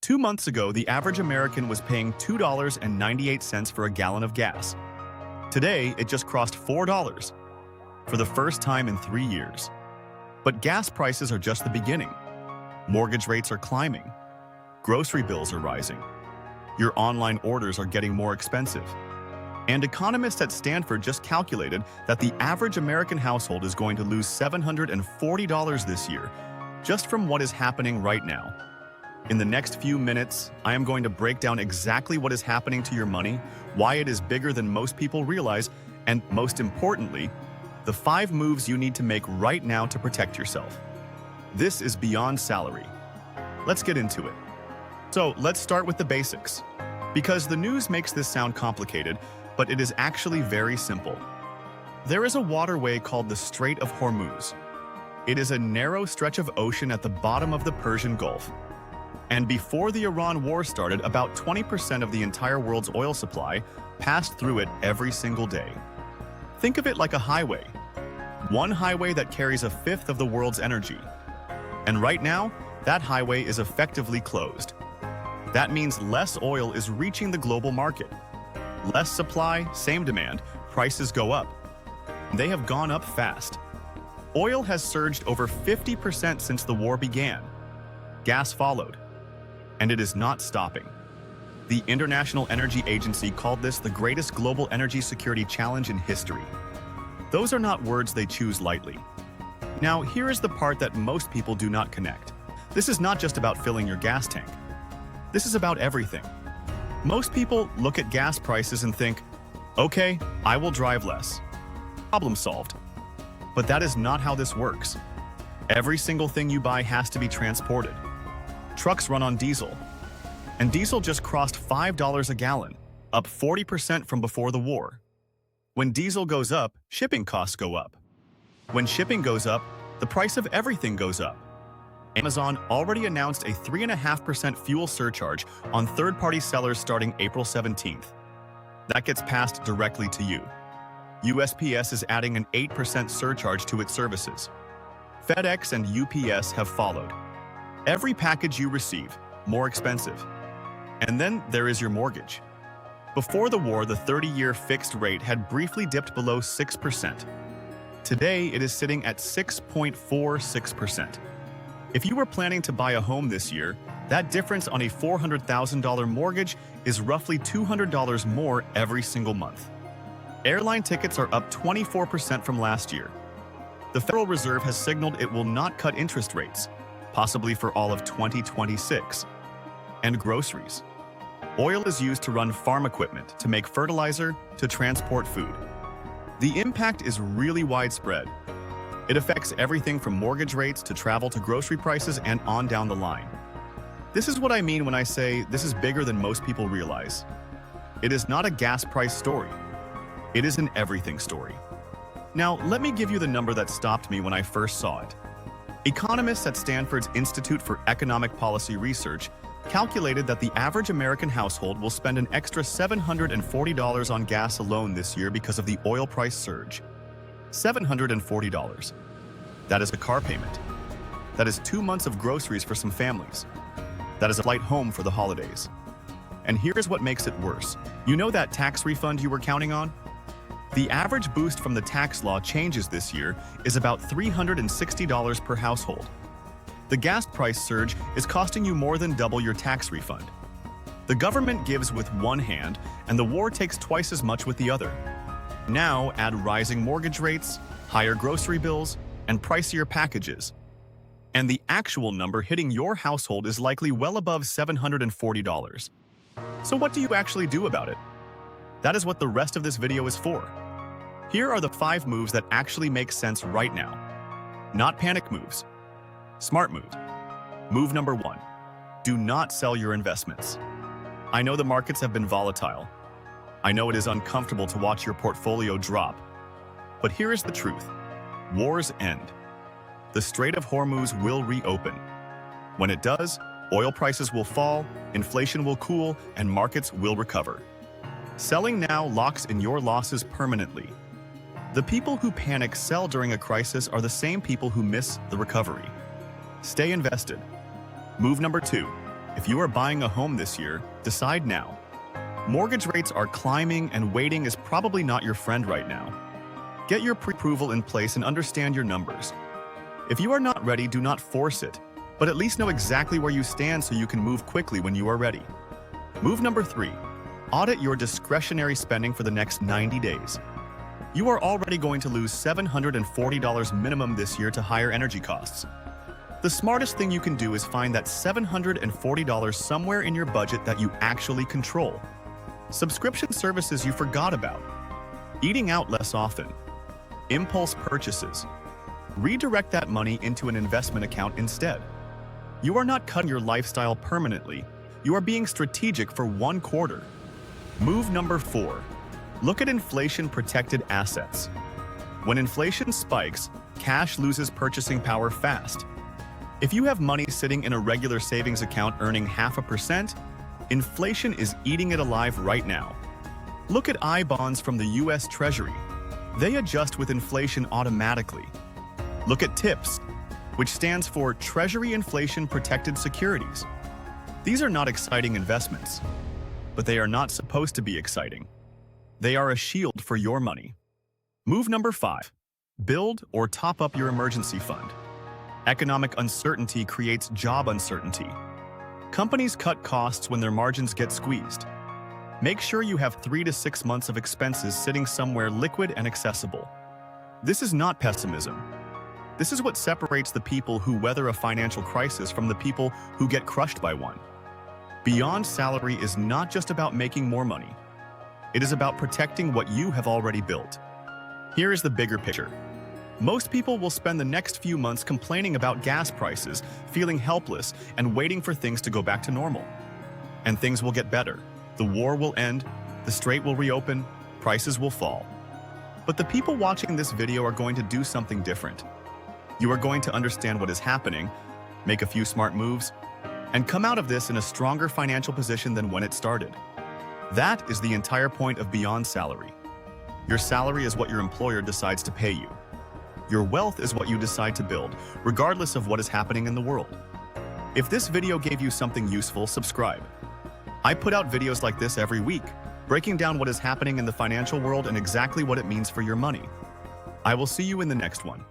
2 months ago, the average American was paying $2.98 for a gallon of gas. Today, it just crossed $4 for the first time in 3 years. But gas prices are just the beginning. Mortgage rates are climbing. Grocery bills are rising. Your online orders are getting more expensive. And economists at Stanford just calculated that the average American household is going to lose $740 this year, just from what is happening right now. In the next few minutes, I am going to break down exactly what is happening to your money, why it is bigger than most people realize, and most importantly, the 5 moves you need to make right now to protect yourself. This is Beyond Salary. Let's get into it. So let's start with the basics. Because the news makes this sound complicated, but it is actually very simple. There is a waterway called the Strait of Hormuz. It is a narrow stretch of ocean at the bottom of the Persian Gulf. And before the Iran war started, about 20% of the entire world's oil supply passed through it every single day. Think of it like a highway. One highway that carries a fifth of the world's energy. And right now, that highway is effectively closed. That means less oil is reaching the global market. Less supply, same demand, prices go up. They have gone up fast. Oil has surged over 50% since the war began. Gas followed. And it is not stopping. The International Energy Agency called this the greatest global energy security challenge in history. Those are not words they choose lightly. Now, here is the part that most people do not connect. This is not just about filling your gas tank. This is about everything. Most people look at gas prices and think, okay, I will drive less. Problem solved. But that is not how this works. Every single thing you buy has to be transported. Trucks run on diesel. And diesel just crossed $5 a gallon, up 40% from before the war. When diesel goes up, shipping costs go up. When shipping goes up, the price of everything goes up. Amazon already announced a 3.5% fuel surcharge on third-party sellers starting April 17th. That gets passed directly to you. USPS is adding an 8% surcharge to its services. FedEx and UPS have followed. Every package you receive, more expensive. And then there is your mortgage. Before the war, the 30-year fixed rate had briefly dipped below 6%. Today, it is sitting at 6.46%. If you were planning to buy a home this year, that difference on a $400,000 mortgage is roughly $200 more every single month. Airline tickets are up 24% from last year. The Federal Reserve has signaled it will not cut interest rates, possibly for all of 2026. And groceries. Oil is used to run farm equipment, to make fertilizer, to transport food. The impact is really widespread. It affects everything from mortgage rates to travel to grocery prices and on down the line. This is what I mean when I say this is bigger than most people realize. It is not a gas price story. It is an everything story. Now, let me give you the number that stopped me when I first saw it. Economists at Stanford's Institute for Economic Policy Research calculated that the average American household will spend an extra $740 on gas alone this year because of the oil price surge. $740. That is a car payment. That is 2 months of groceries for some families. That is a flight home for the holidays. And here's what makes it worse. You know that tax refund you were counting on? The average boost from the tax law changes this year is about $360 per household. The gas price surge is costing you more than double your tax refund. The government gives with one hand, and the war takes twice as much with the other. Now add rising mortgage rates, higher grocery bills, and pricier packages. And the actual number hitting your household is likely well above $740. So what do you actually do about it? That is what the rest of this video is for. Here are the 5 moves that actually make sense right now. Not panic moves. Smart moves. Move number 1. Do not sell your investments. I know the markets have been volatile. I know it is uncomfortable to watch your portfolio drop. But here is the truth. Wars end. The Strait of Hormuz will reopen. When it does, oil prices will fall, inflation will cool, and markets will recover. Selling now locks in your losses permanently. The people who panic sell during a crisis are the same people who miss the recovery. Stay invested. Move number 2. If you are buying a home this year, decide now. Mortgage rates are climbing and waiting is probably not your friend right now. Get your pre-approval in place and understand your numbers. If you are not ready, do not force it, but at least know exactly where you stand so you can move quickly when you are ready. Move number 3. Audit your discretionary spending for the next 90 days. You are already going to lose $740 minimum this year to higher energy costs. The smartest thing you can do is find that $740 somewhere in your budget that you actually control. Subscription services you forgot about. Eating out less often. Impulse purchases. Redirect that money into an investment account instead. You are not cutting your lifestyle permanently. You are being strategic for 1 quarter. Move number 4. Look at inflation-protected assets. When inflation spikes, cash loses purchasing power fast. If you have money sitting in a regular savings account earning 0.5%, inflation is eating it alive right now. Look at I-bonds from the US Treasury. They adjust with inflation automatically. Look at TIPS, which stands for Treasury Inflation Protected Securities. These are not exciting investments, but they are not supposed to be exciting. They are a shield for your money. Move number 5. Build or top up your emergency fund. Economic uncertainty creates job uncertainty. Companies cut costs when their margins get squeezed. Make sure you have 3 to 6 months of expenses sitting somewhere liquid and accessible. This is not pessimism. This is what separates the people who weather a financial crisis from the people who get crushed by one. Beyond salary is not just about making more money. It is about protecting what you have already built. Here is the bigger picture. Most people will spend the next few months complaining about gas prices, feeling helpless, and waiting for things to go back to normal. And things will get better. The war will end, the strait will reopen, prices will fall. But the people watching this video are going to do something different. You are going to understand what is happening, make a few smart moves, and come out of this in a stronger financial position than when it started. That is the entire point of Beyond Salary. Your salary is what your employer decides to pay you. Your wealth is what you decide to build, regardless of what is happening in the world. If this video gave you something useful, subscribe. I put out videos like this every week, breaking down what is happening in the financial world and exactly what it means for your money. I will see you in the next one.